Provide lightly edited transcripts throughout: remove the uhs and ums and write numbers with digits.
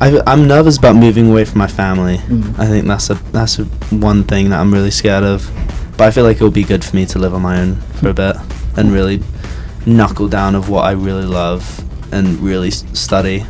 I'm nervous about moving away from my family. I think that's one thing that I'm really scared of. But I feel like it'll be good for me to live on my own for a bit and really knuckle down of what I really love and really study.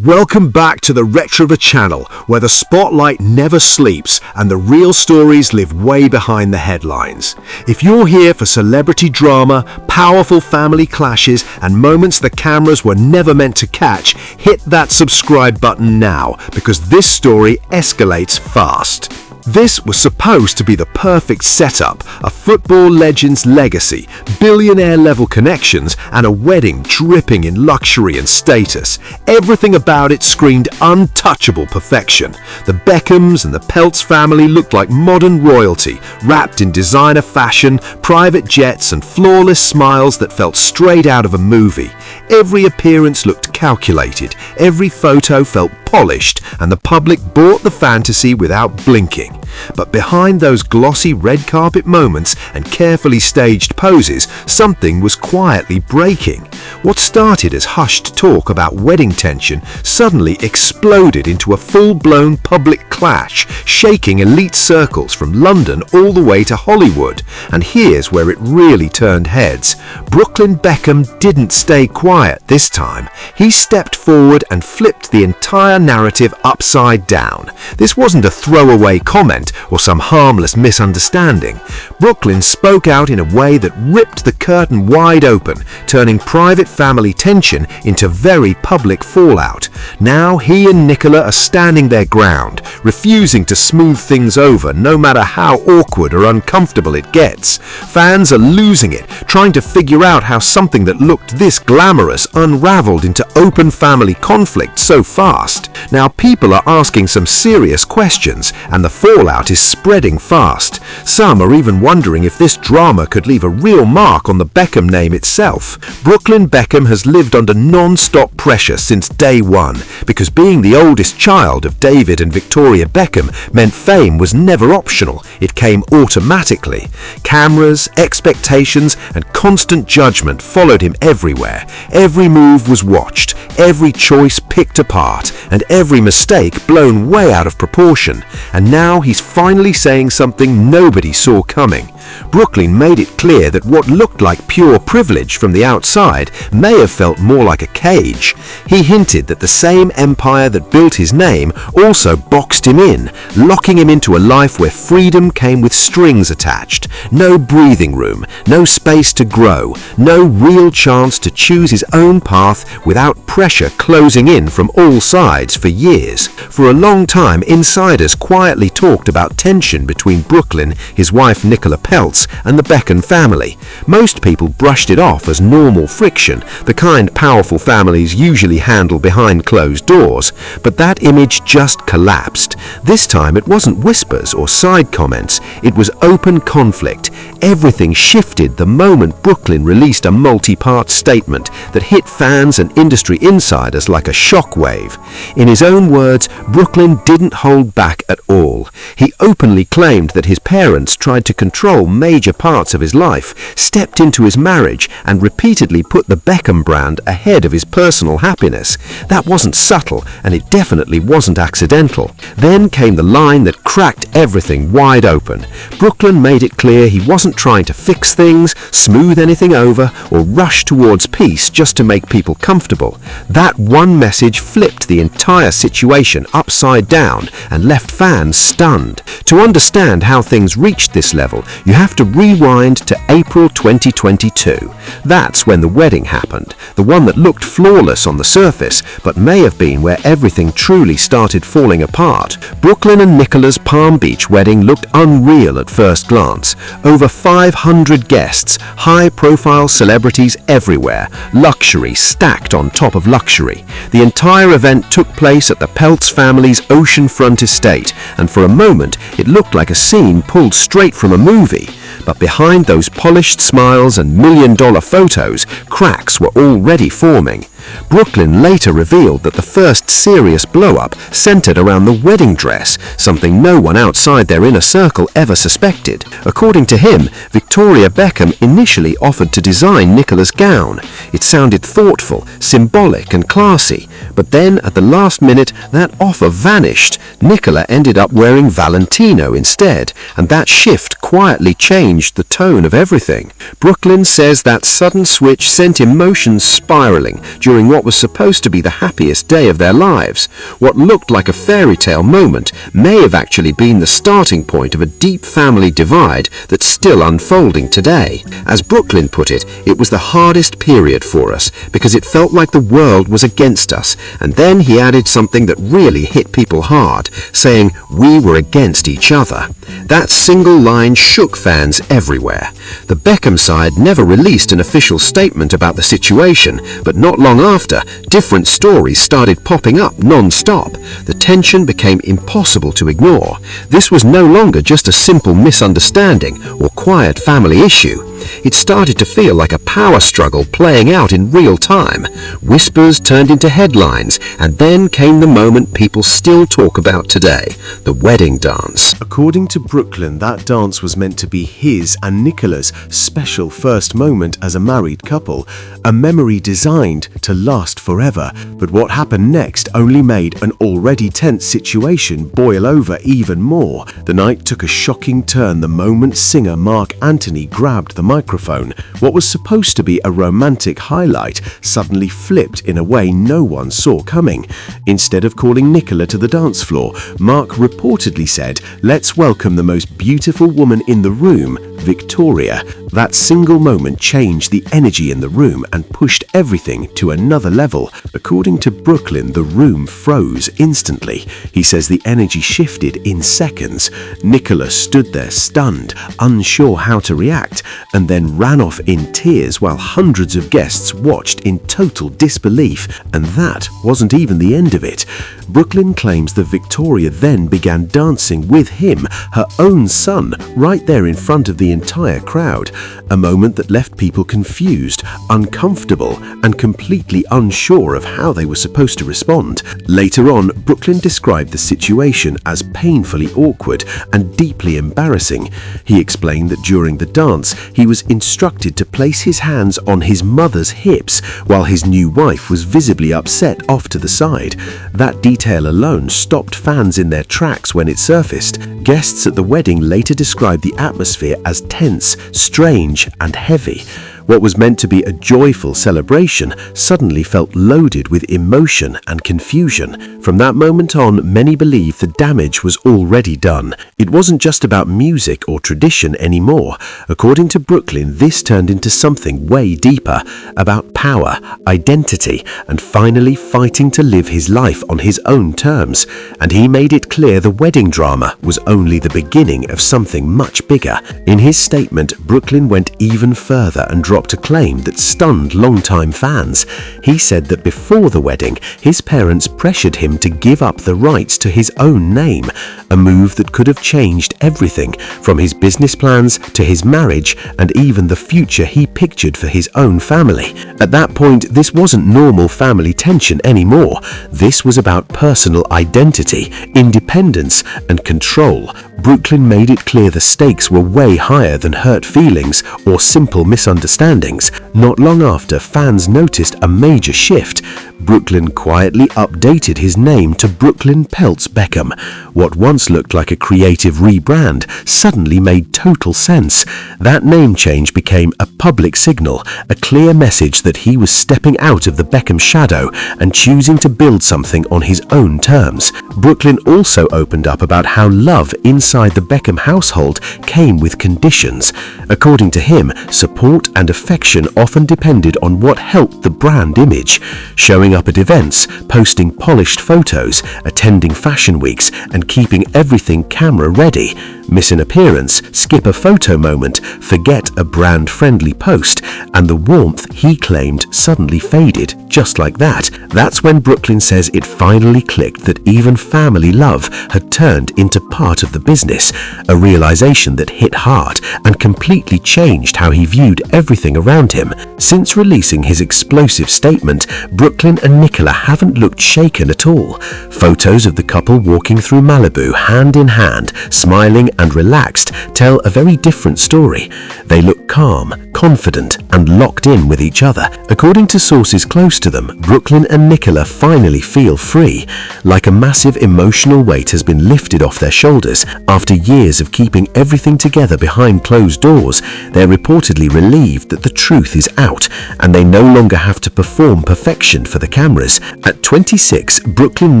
Welcome back to the Retrova channel, where the spotlight never sleeps and the real stories live way behind the headlines. If you're here for celebrity drama, powerful family clashes, and moments the cameras were never meant to catch, hit that subscribe button now, because this story escalates fast. This was supposed to be the perfect setup, a football legend's legacy, billionaire-level connections, and a wedding dripping in luxury and status. Everything about it screamed untouchable perfection. The Beckhams and the Peltz family looked like modern royalty, wrapped in designer fashion, private jets, and flawless smiles that felt straight out of a movie. Every appearance looked calculated, every photo felt polished, and the public bought the fantasy without blinking. But behind those glossy red carpet moments and carefully staged poses, something was quietly breaking. What started as hushed talk about wedding tension suddenly exploded into a full-blown public clash, shaking elite circles from London all the way to Hollywood. And here's where it really turned heads. Brooklyn Beckham didn't stay quiet this time. He stepped forward and flipped the entire narrative upside down. This wasn't a throwaway comment or some harmless misunderstanding. Brooklyn spoke out in a way that ripped the curtain wide open, turning private family tension into very public fallout. Now he and Nicola are standing their ground, refusing to smooth things over no matter how awkward or uncomfortable it gets. Fans are losing it, trying to figure out how something that looked this glamorous unraveled into open family conflict so fast. Now people are asking some serious questions, and the fallout is spreading fast. Some are even wondering if this drama could leave a real mark on the Beckham name itself. Brooklyn Beckham has lived under non-stop pressure since day one, because being the oldest child of David and Victoria Beckham meant fame was never optional, it came automatically. Cameras, expectations, and constant judgment followed him everywhere. Every move was watched, every choice picked apart, and every mistake blown way out of proportion. And now he's finally saying something nobody saw coming. Brooklyn made it clear that what looked like pure privilege from the outside may have felt more like a cage. He hinted that the same empire that built his name also boxed him in, locking him into a life where freedom came with strings attached. No breathing room, no space to grow, no real chance to choose his own path without pressure closing in from all sides for years. For a long time, insiders quietly talked about tension between Brooklyn, his wife Nicola Peltz, and the Beckham family. Most people brushed it off as normal friction, the kind powerful families usually handle behind closed doors. But that image just collapsed. This time it wasn't whispers or side comments, it was open conflict. Everything shifted the moment Brooklyn released a multi-part statement that hit fans and industry insiders like a shockwave. In his own words, Brooklyn didn't hold back at all. He openly claimed that his parents tried to control major parts of his life, stepped into his marriage, and repeatedly put the Beckham brand ahead of his personal happiness. That wasn't subtle, and it definitely wasn't accidental. Then came the line that cracked everything wide open. Brooklyn made it clear he wasn't trying to fix things, smooth anything over, or rush towards peace just to make people comfortable. That one message flipped the entire situation upside down and left fans stunned. To understand how things reached this level, you have to rewind to April 2022. That's when the wedding happened, the one that looked flawless on the surface, but may have been where everything truly started falling apart. Brooklyn and Nicola's Palm Beach wedding looked unreal at first glance. Over 500 guests, high-profile celebrities everywhere, luxury stacked on top of luxury. The entire event took place at the Peltz family's oceanfront estate, and for a moment it looked like a scene pulled straight from a movie. But behind those polished smiles and million-dollar photos, cracks were already forming. Brooklyn later revealed that the first serious blow-up centered around the wedding dress, something no one outside their inner circle ever suspected. According to him, Victoria Beckham initially offered to design Nicola's gown. It sounded thoughtful, symbolic and classy, but then at the last minute that offer vanished. Nicola ended up wearing Valentino instead, and that shift quietly changed the tone of everything. Brooklyn says that sudden switch sent emotions spiraling during what was supposed to be the happiest day of their lives. What looked like a fairy tale moment may have actually been the starting point of a deep family divide that's still unfolding today. As Brooklyn put it, it was the hardest period for us because it felt like the world was against us, and then he added something that really hit people hard, saying we were against each other. That single line shook fans everywhere. The Beckham side never released an official statement about the situation, but not long after, different stories started popping up non-stop. The tension became impossible to ignore. This was no longer just a simple misunderstanding or quiet family issue. It started to feel like a power struggle playing out in real time. Whispers turned into headlines, and then came the moment people still talk about today, the wedding dance. According to Brooklyn, that dance was meant to be his and Nicola's special first moment as a married couple, a memory designed to last forever. But what happened next only made an already tense situation boil over even more. The night took a shocking turn the moment singer Mark Anthony grabbed the microphone. What was supposed to be a romantic highlight suddenly flipped in a way no one saw coming. Instead of calling Nicola to the dance floor, Mark reportedly said, "Let's welcome the most beautiful woman in the room, Victoria." That single moment changed the energy in the room and pushed everything to another level. According to Brooklyn, the room froze instantly. He says the energy shifted in seconds. Nicola stood there stunned, unsure how to react, and then ran off in tears while hundreds of guests watched in total disbelief. And that wasn't even the end of it. Brooklyn claims that Victoria then began dancing with him, her own son, right there in front of the entire crowd. A moment that left people confused, uncomfortable, and completely unsure of how they were supposed to respond. Later on, Brooklyn described the situation as painfully awkward and deeply embarrassing. He explained that during the dance, he was instructed to place his hands on his mother's hips while his new wife was visibly upset off to the side. That detail alone stopped fans in their tracks when it surfaced. Guests at the wedding later described the atmosphere as tense, strange, and heavy. What was meant to be a joyful celebration suddenly felt loaded with emotion and confusion. From that moment on, many believe the damage was already done. It wasn't just about music or tradition anymore. According to Brooklyn, this turned into something way deeper, about power, identity, and finally fighting to live his life on his own terms. And he made it clear the wedding drama was only the beginning of something much bigger. In his statement, Brooklyn went even further and dropped a claim that stunned longtime fans. He said that before the wedding, his parents pressured him to give up the rights to his own name, a move that could have changed everything from his business plans to his marriage and even the future he pictured for his own family. At that point, this wasn't normal family tension anymore. This was about personal identity, independence, and control. Brooklyn made it clear the stakes were way higher than hurt feelings or simple misunderstandings. Not long after, fans noticed a major shift. Brooklyn quietly updated his name to Brooklyn Peltz Beckham. What once looked like a creative rebrand suddenly made total sense. That name change became a public signal, a clear message that he was stepping out of the Beckham shadow and choosing to build something on his own terms. Brooklyn also opened up about how love inside the Beckham household came with conditions. According to him, support and affection often depended on what helped the brand image, showing showing up at events, posting polished photos, attending fashion weeks, and keeping everything camera ready. Miss an appearance, skip a photo moment, forget a brand-friendly post, and the warmth he claimed suddenly faded just like that. That's when Brooklyn says it finally clicked that even family love had turned into part of the business, a realization that hit hard and completely changed how he viewed everything around him. Since releasing his explosive statement, Brooklyn and Nicola haven't looked shaken at all. Photos of the couple walking through Malibu hand in hand, smiling and relaxed, tell a very different story. They look calm, confident, and locked in with each other. According to sources close to them, Brooklyn and Nicola finally feel free, like a massive emotional weight has been lifted off their shoulders. After years of keeping everything together behind closed doors, they're reportedly relieved that the truth is out, and they no longer have to perform perfection for the cameras. At 26, Brooklyn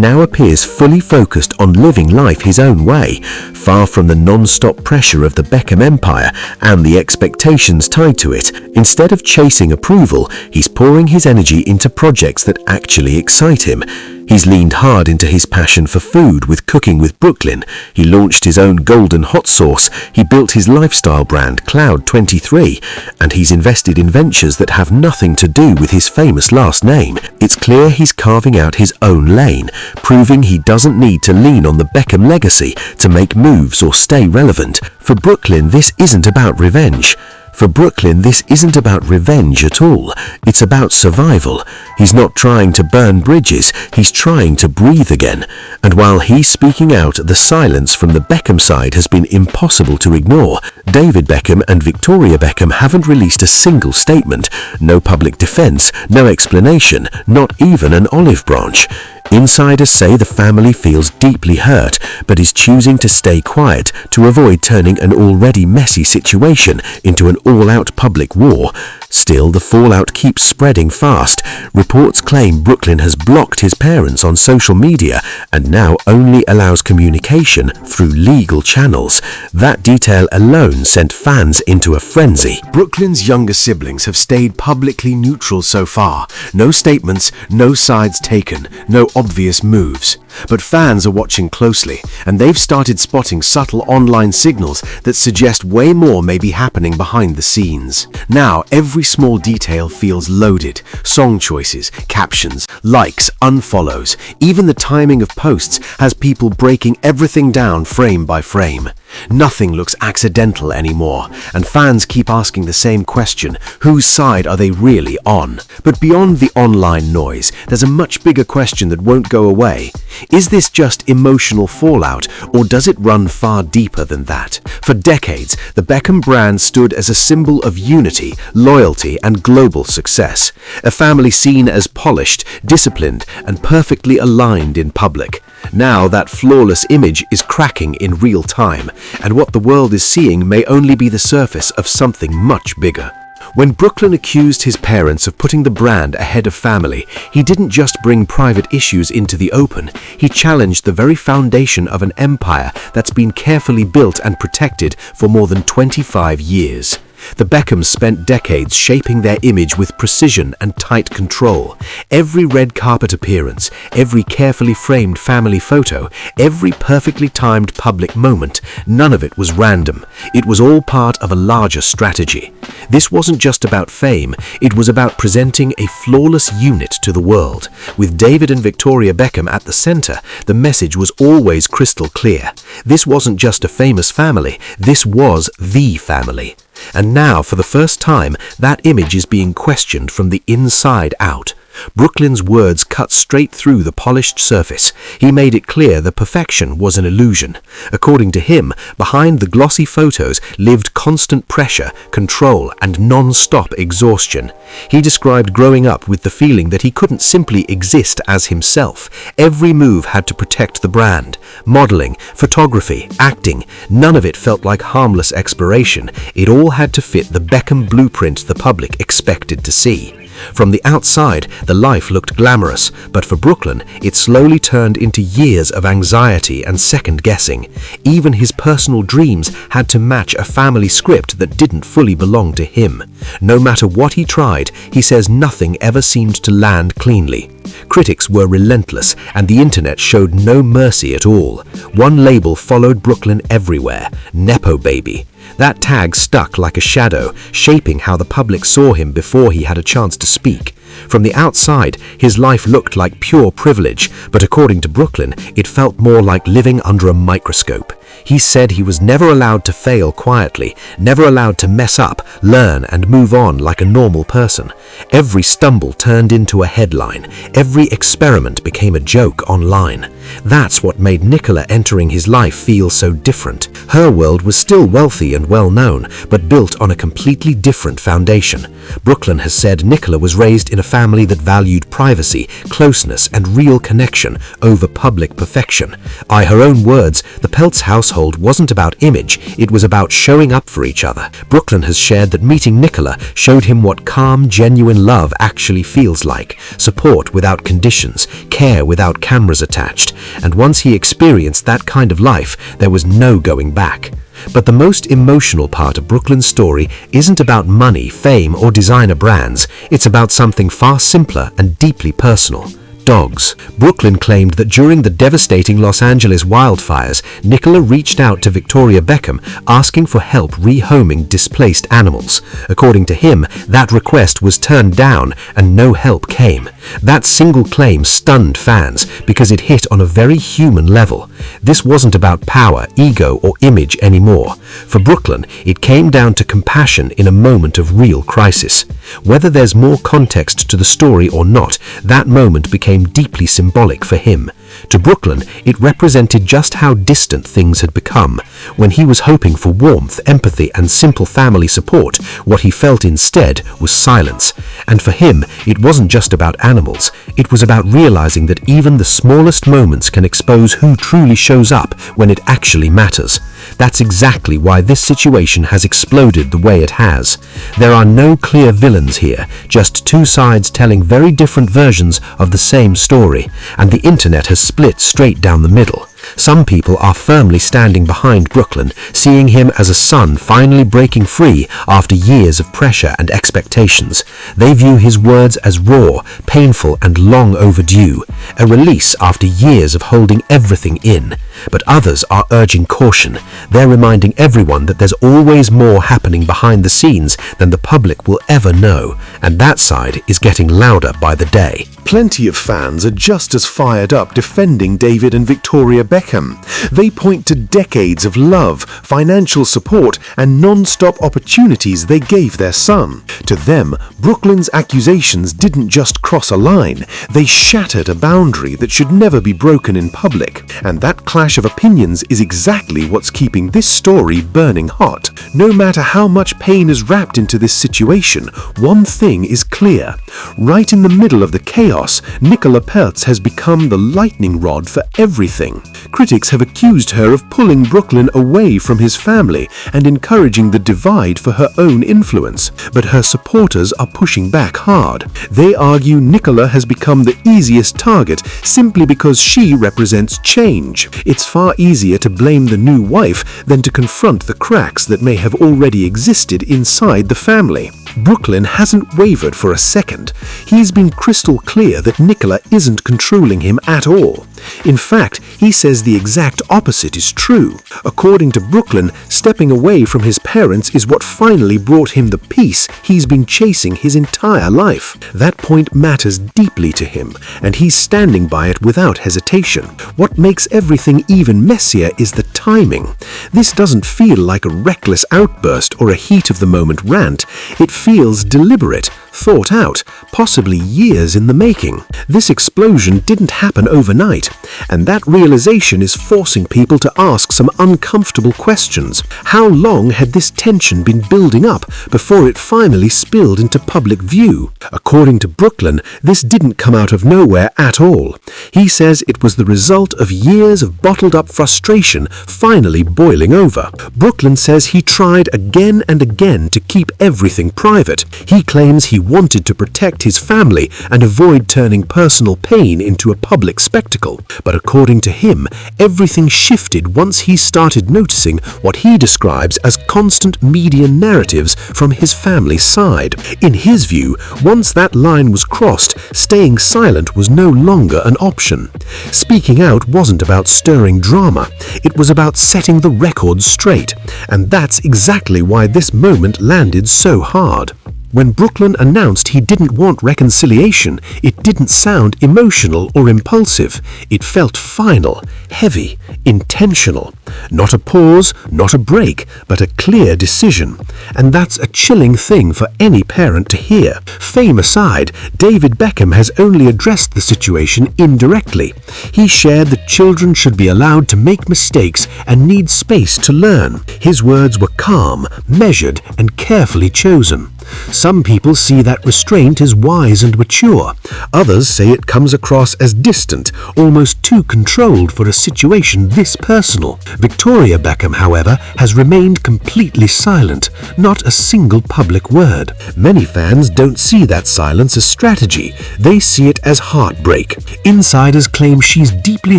now appears fully focused on living life his own way, far from the non-stop pressure of the Beckham empire and the expectations tied to it. Instead of chasing approval, he's pouring his energy into projects that actually excite him. He's leaned hard into his passion for food with Cooking with Brooklyn. He launched his own golden hot sauce. He built his lifestyle brand Cloud 23, and he's invested in ventures that have nothing to do with his famous last name. It's clear he's carving out his own lane, proving he doesn't need to lean on the Beckham legacy to make moves or stay relevant. For Brooklyn, this isn't about revenge. For Brooklyn, this isn't about revenge at all. It's about survival. He's not trying to burn bridges, he's trying to breathe again. And while he's speaking out, the silence from the Beckham side has been impossible to ignore. David Beckham and Victoria Beckham haven't released a single statement, no public defense, no explanation, not even an olive branch. Insiders say the family feels deeply hurt, but is choosing to stay quiet to avoid turning an already messy situation into an all-out public war. Still, the fallout keeps spreading fast. Reports claim Brooklyn has blocked his parents on social media and now only allows communication through legal channels. That detail alone sent fans into a frenzy. Brooklyn's younger siblings have stayed publicly neutral so far. No statements, no sides taken, no obvious moves. But fans are watching closely, and they've started spotting subtle online signals that suggest way more may be happening behind the scenes. Now, every small detail feels loaded. Song choices, captions, likes, unfollows, even the timing of posts has people breaking everything down frame by frame. Nothing looks accidental anymore, and fans keep asking the same question: whose side are they really on? But beyond the online noise, there's a much bigger question that won't go away. Is this just emotional fallout, or does it run far deeper than that? For decades, the Beckham brand stood as a symbol of unity, loyalty, and global success. A family seen as polished, disciplined, and perfectly aligned in public. Now that flawless image is cracking in real time, and what the world is seeing may only be the surface of something much bigger. When Brooklyn accused his parents of putting the brand ahead of family, he didn't just bring private issues into the open, he challenged the very foundation of an empire that's been carefully built and protected for more than 25 years. The Beckhams spent decades shaping their image with precision and tight control. Every red carpet appearance, every carefully framed family photo, every perfectly timed public moment, none of it was random. It was all part of a larger strategy. This wasn't just about fame, it was about presenting a flawless unit to the world. With David and Victoria Beckham at the center, the message was always crystal clear. This wasn't just a famous family, this was the family. And now, for the first time, that image is being questioned from the inside out. Brooklyn's words cut straight through the polished surface. He made it clear that perfection was an illusion. According to him, behind the glossy photos lived constant pressure, control, and non-stop exhaustion. He described growing up with the feeling that he couldn't simply exist as himself. Every move had to protect the brand. Modeling, photography, acting, none of it felt like harmless exploration. It all had to fit the Beckham blueprint the public expected to see. From the outside, the life looked glamorous, but for Brooklyn, it slowly turned into years of anxiety and second-guessing. Even his personal dreams had to match a family script that didn't fully belong to him. No matter what he tried, he says nothing ever seemed to land cleanly. Critics were relentless, and the internet showed no mercy at all. One label followed Brooklyn everywhere: Nepo Baby. That tag stuck like a shadow, shaping how the public saw him before he had a chance to speak. From the outside, his life looked like pure privilege, but according to Brooklyn, it felt more like living under a microscope. He said he was never allowed to fail quietly, never allowed to mess up, learn, and move on like a normal person. Every stumble turned into a headline. Every experiment became a joke online. That's what made Nicola entering his life feel so different. Her world was still wealthy and well-known, but built on a completely different foundation. Brooklyn has said Nicola was raised in a family that valued privacy, closeness, and real connection over public perfection. By her own words, the Peltz household wasn't about image, it was about showing up for each other. Brooklyn has shared that meeting Nicola showed him what calm, genuine love actually feels like: support without conditions, care without cameras attached. And once he experienced that kind of life, there was no going back. But the most emotional part of Brooklyn's story isn't about money, fame, or designer brands. It's about something far simpler and deeply personal: dogs. Brooklyn claimed that during the devastating Los Angeles wildfires, Nicola reached out to Victoria Beckham asking for help rehoming displaced animals. According to him, that request was turned down and no help came. That single claim stunned fans because it hit on a very human level. This wasn't about power, ego, or image anymore. For Brooklyn, it came down to compassion in a moment of real crisis. Whether there's more context to the story or not, that moment became deeply symbolic for him. To Brooklyn, it represented just how distant things had become. When he was hoping for warmth, empathy, and simple family support, what he felt instead was silence. And for him, it wasn't just about animals. It was about realizing that even the smallest moments can expose who truly shows up when it actually matters. That's exactly why this situation has exploded the way it has. There are no clear villains here, just two sides telling very different versions of the same story, and the internet has split straight down the middle. Some people are firmly standing behind Brooklyn, seeing him as a son finally breaking free after years of pressure and expectations. They view his words as raw, painful, and long overdue, a release after years of holding everything in. But others are urging caution. They're reminding everyone that there's always more happening behind the scenes than the public will ever know, and that side is getting louder by the day. Plenty of fans are just as fired up defending David and Victoria Beckham. They point to decades of love, financial support, and non-stop opportunities they gave their son. To them, Brooklyn's accusations didn't just cross a line, they shattered a boundary that should never be broken in public. And that clash of opinions is exactly what's keeping this story burning hot. No matter how much pain is wrapped into this situation, one thing is clear. Right in the middle of the chaos, Nicola Peltz has become the lightning rod for everything. Critics have accused her of pulling Brooklyn away from his family and encouraging the divide for her own influence, but her supporters are pushing back hard. They argue Nicola has become the easiest target simply because she represents change. It's far easier to blame the new wife than to confront the cracks that may have already existed inside the family. Brooklyn hasn't wavered for a second. He's been crystal clear that Nicola isn't controlling him at all. In fact, he says the exact opposite is true. According to Brooklyn, stepping away from his parents is what finally brought him the peace he's been chasing his entire life. That point matters deeply to him, and he's standing by it without hesitation. What makes everything even messier is the timing. This doesn't feel like a reckless outburst or a heat-of-the-moment rant. It feels deliberate, thought out, possibly years in the making. This explosion didn't happen overnight, and that realization is forcing people to ask some uncomfortable questions. How long had this tension been building up before it finally spilled into public view? According to Brooklyn, this didn't come out of nowhere at all. He says it was the result of years of bottled-up frustration finally boiling over. Brooklyn says he tried again and again to keep everything private. He claims he wanted to protect his family and avoid turning personal pain into a public spectacle. But according to him, everything shifted once he started noticing what he describes as constant media narratives from his family's side. In his view, once that line was crossed, staying silent was no longer an option. Speaking out wasn't about stirring drama, it was about setting the record straight. And that's exactly why this moment landed so hard. When Brooklyn announced he didn't want reconciliation, it didn't sound emotional or impulsive. It felt final, heavy, intentional. Not a pause, not a break, but a clear decision. And that's a chilling thing for any parent to hear. Fame aside, David Beckham has only addressed the situation indirectly. He shared that children should be allowed to make mistakes and need space to learn. His words were calm, measured, and carefully chosen. Some people see that restraint as wise and mature. Others say it comes across as distant, almost too controlled for a situation this personal. Victoria Beckham, however, has remained completely silent, not a single public word. Many fans don't see that silence as strategy. They see it as heartbreak. Insiders claim she's deeply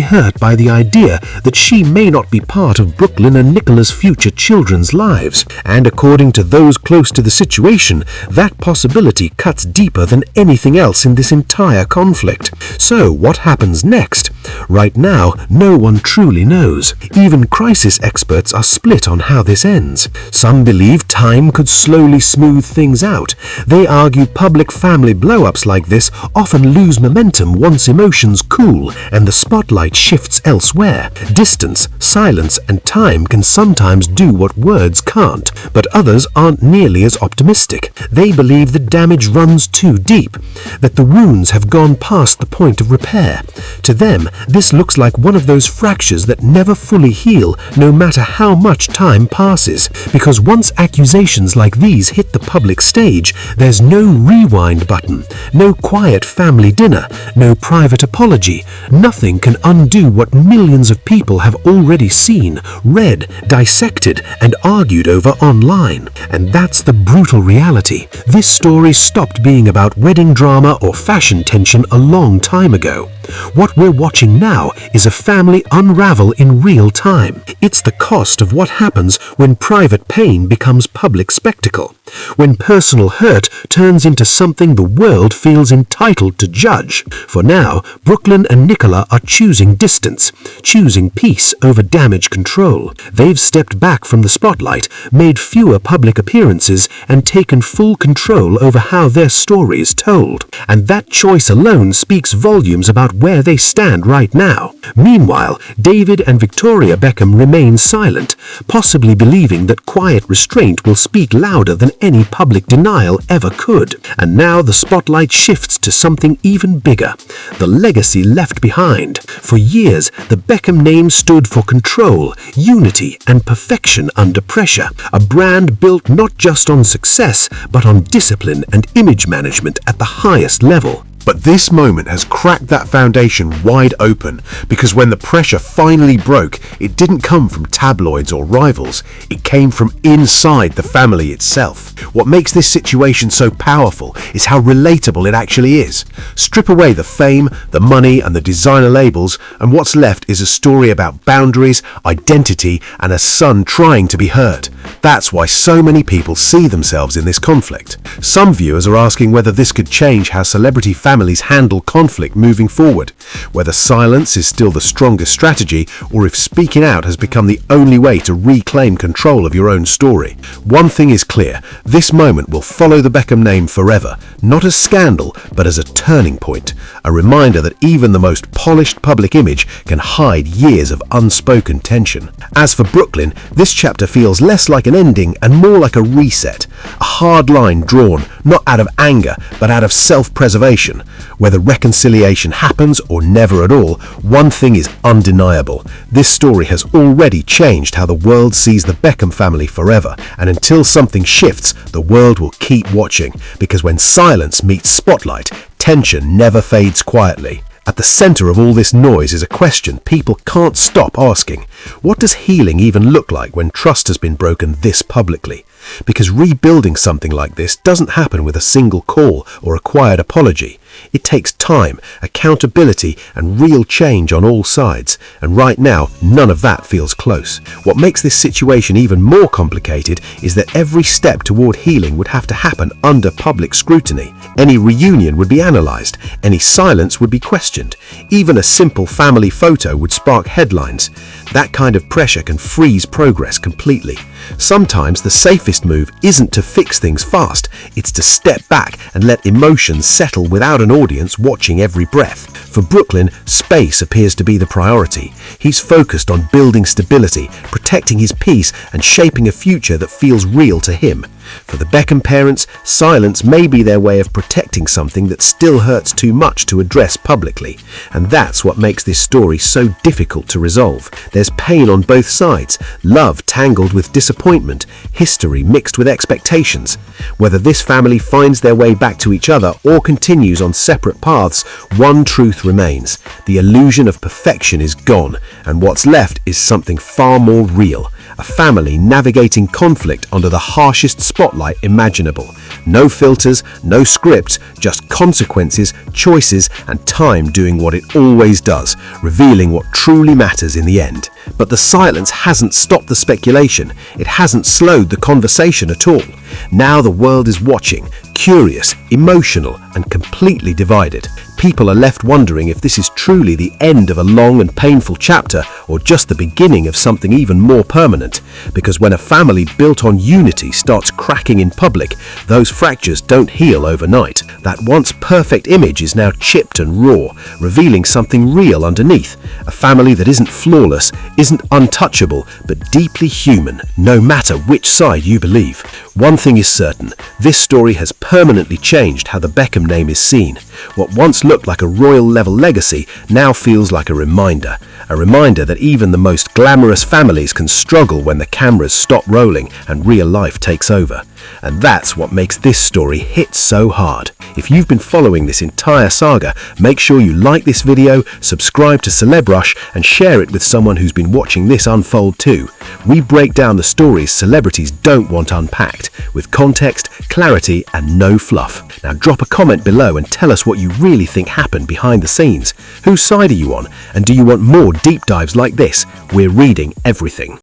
hurt by the idea that she may not be part of Brooklyn and Nicola's future children's lives. And according to those close to the situation, that possibility cuts deeper than anything else in this entire conflict. So what happens next? Right now, no one truly knows. Even crisis experts are split on how this ends. Some believe time could slowly smooth things out. They argue public family blow-ups like this often lose momentum once emotions cool and the spotlight shifts elsewhere. Distance, silence, and time can sometimes do what words can't, but others aren't nearly as optimistic. They believe the damage runs too deep, that the wounds have gone past the point of repair. To them, this looks like one of those fractures that never fully heal, no matter how much time passes, because once accusations like these hit the public stage, there's no rewind button, no quiet family dinner, no private apology. Nothing can undo what millions of people have already seen, read, dissected, and argued over online. And that's the brutal reality. This story stopped being about wedding drama or fashion tension a long time ago. What we're watching now is a family unravel in real time. It's the cost of what happens when private pain becomes public spectacle, when personal hurt turns into something the world feels entitled to judge. For now, Brooklyn and Nicola are choosing distance, choosing peace over damage control. They've stepped back from the spotlight, made fewer public appearances, and taken full control over how their story is told. And that choice alone speaks volumes about where they stand right now. Meanwhile, David and Victoria Beckham remain silent, possibly believing that quiet restraint will speak louder than any public denial ever could. And now the spotlight shifts to something even bigger, the legacy left behind. For years, the Beckham name stood for control, unity, and perfection under pressure, a brand built not just on success, but on discipline and image management at the highest level. But this moment has cracked that foundation wide open, because when the pressure finally broke, it didn't come from tabloids or rivals, it came from inside the family itself. What makes this situation so powerful is how relatable it actually is. Strip away the fame, the money, and the designer labels, and what's left is a story about boundaries, identity, and a son trying to be heard. That's why so many people see themselves in this conflict. Some viewers are asking whether this could change how celebrity families handle conflict moving forward, whether silence is still the strongest strategy, or if speaking out has become the only way to reclaim control of your own story. One thing is clear, this moment will follow the Beckham name forever, not as scandal, but as a turning point, a reminder that even the most polished public image can hide years of unspoken tension. As for Brooklyn, this chapter feels less like an ending and more like a reset, a hard line drawn not out of anger, but out of self-preservation. Whether reconciliation happens or never at all, one thing is undeniable. This story has already changed how the world sees the Beckham family forever, and until something shifts, the world will keep watching, because when silence meets spotlight, tension never fades quietly. At the center of all this noise is a question people can't stop asking. What does healing even look like when trust has been broken this publicly? Because rebuilding something like this doesn't happen with a single call or a quiet apology. It takes time, accountability, and real change on all sides. And right now, none of that feels close. What makes this situation even more complicated is that every step toward healing would have to happen under public scrutiny. Any reunion would be analyzed, any silence would be questioned. Even a simple family photo would spark headlines. That kind of pressure can freeze progress completely. Sometimes the safest move isn't to fix things fast, it's to step back and let emotions settle without an audience watching every breath. For Brooklyn, space appears to be the priority. He's focused on building stability, protecting his peace, and shaping a future that feels real to him. For the Beckham parents, silence may be their way of protecting something that still hurts too much to address publicly. And that's what makes this story so difficult to resolve. There's pain on both sides, love tangled with disappointment, history mixed with expectations. Whether this family finds their way back to each other or continues on separate paths, one truth remains. The illusion of perfection is gone, and what's left is something far more real. A family navigating conflict under the harshest spotlight imaginable. No filters, no scripts, just consequences, choices, and time doing what it always does, revealing what truly matters in the end. But the silence hasn't stopped the speculation. It hasn't slowed the conversation at all. Now the world is watching, curious, emotional, and completely divided. People are left wondering if this is truly the end of a long and painful chapter or just the beginning of something even more permanent. Because when a family built on unity starts cracking in public, those fractures don't heal overnight. That once perfect image is now chipped and raw, revealing something real underneath. A family that isn't flawless, isn't untouchable, but deeply human, no matter which side you believe. One thing is certain, this story has permanently changed how the Beckham name is seen. What once looked like a royal-level legacy now feels like a reminder that even the most glamorous families can struggle when the cameras stop rolling and real life takes over. And that's what makes this story hit so hard. If you've been following this entire saga, make sure you like this video, subscribe to CelebRush, and share it with someone who's been watching this unfold too. We break down the stories celebrities don't want unpacked, with context, clarity, and no fluff. Now drop a comment below and tell us what you really think happened behind the scenes. Whose side are you on? And do you want more deep dives like this? We're reading everything.